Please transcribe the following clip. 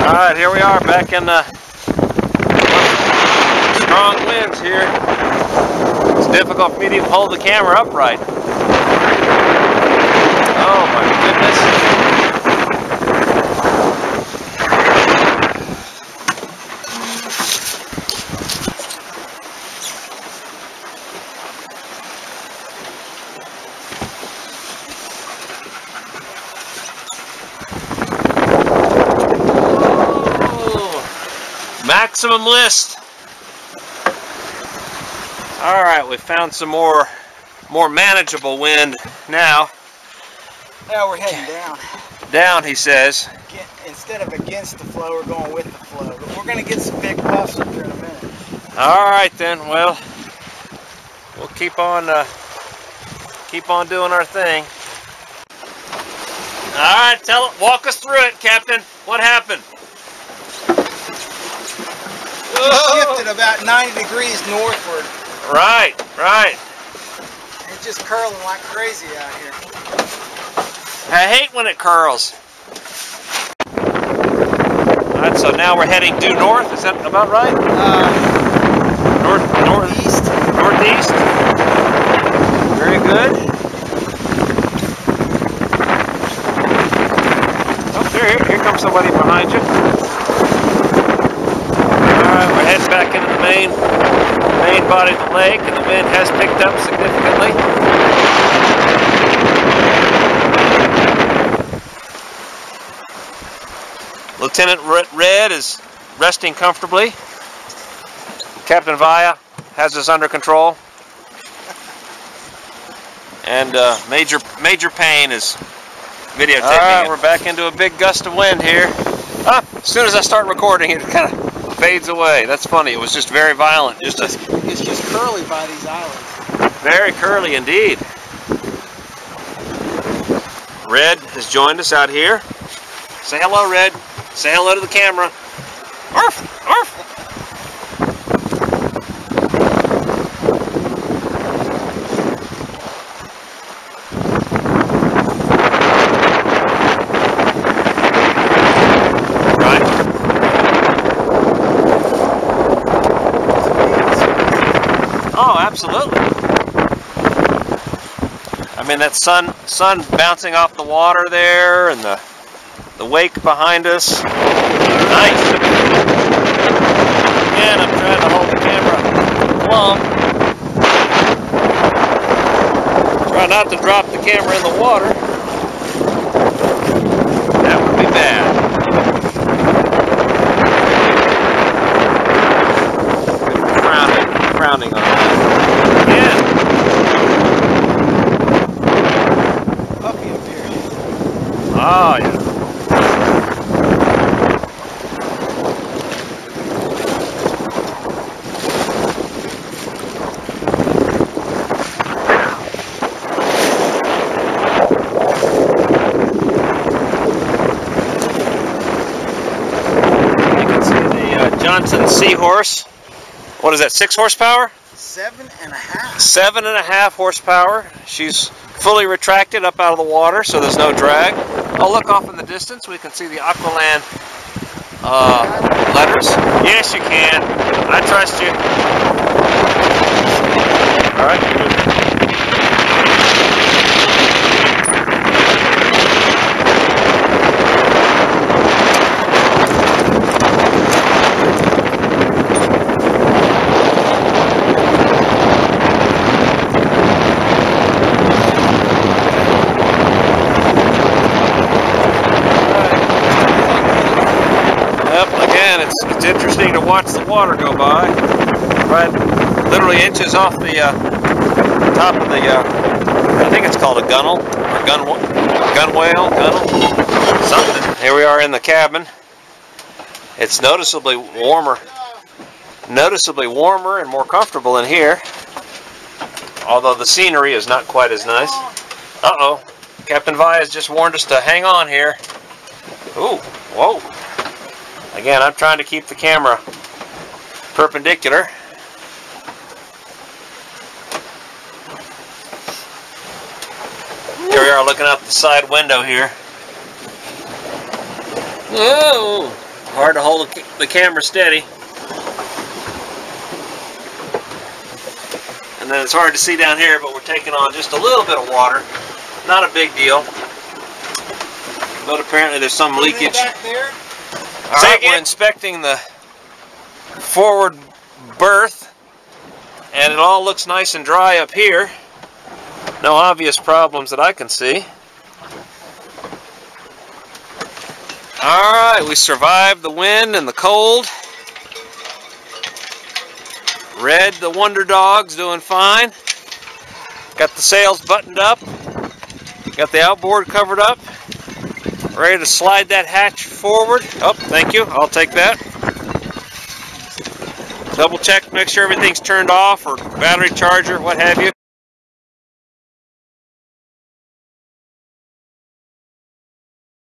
Alright, here we are back in the strong winds here. It's difficult for me to even hold the camera upright. Oh my goodness. Maximum list. All right, we found some more manageable wind now. Now we're heading down. Down, he says. Instead of against the flow, we're going with the flow. But we're going to get some big puffs up here in a minute. All right then. Well, we'll keep on doing our thing. All right, walk us through it, Captain. What happened? Shifted about 90 degrees northward. Right. It's just curling like crazy out here. I hate when it curls. Alright, so now we're heading due north, is that about right? Northeast. Northeast. Very good. Oh, here comes somebody behind you. Alright, we're heading back into the main body of the lake, and the wind has picked up significantly. Lieutenant Red is resting comfortably. Captain Vaya has us under control. And Major Payne is videotaping. Alright, we're back into a big gust of wind here. As soon as I start recording, it kind of fades away. That's funny. It was just very violent. It's just curly by these islands. Very curly indeed. Red has joined us out here. Say hello, Red. Say hello to the camera. Arf! Arf! Right. Oh, absolutely. I mean, that sun bouncing off the water there, and the wake behind us. Nice. Again, I'm trying to hold the camera plumb. Try not to drop the camera in the water. That would be bad. Frowning on that. Again. Puppy up here. Oh, yeah. Johnson Seahorse. What is that, 6 horsepower? 7.5. 7.5 horsepower. She's fully retracted up out of the water, so there's no drag. Oh, look off in the distance. We can see the Aqualand letters. Yes, you can. I trust you. All right. It's interesting to watch the water go by. Right, literally inches off the top of the, I think it's called a gunnel, or gunwale, something. Here we are in the cabin. It's noticeably warmer and more comfortable in here. Although the scenery is not quite as nice. Uh-oh, Captain Vi has just warned us to hang on here. Ooh, whoa. Again, I'm trying to keep the camera perpendicular. Here we are looking out the side window here. Whoa! Hard to hold the camera steady. And then it's hard to see down here, but we're taking on just a little bit of water. Not a big deal. But apparently there's some leakage. Back there? Alright, we're inspecting the forward berth, and it all looks nice and dry up here. No obvious problems that I can see. Alright, we survived the wind and the cold. Red, the Wonder Dog's doing fine. Got the sails buttoned up. Got the outboard covered up. Ready to slide that hatch forward. Oh, thank you. I'll take that. Double check, make sure everything's turned off, or battery charger, what have you.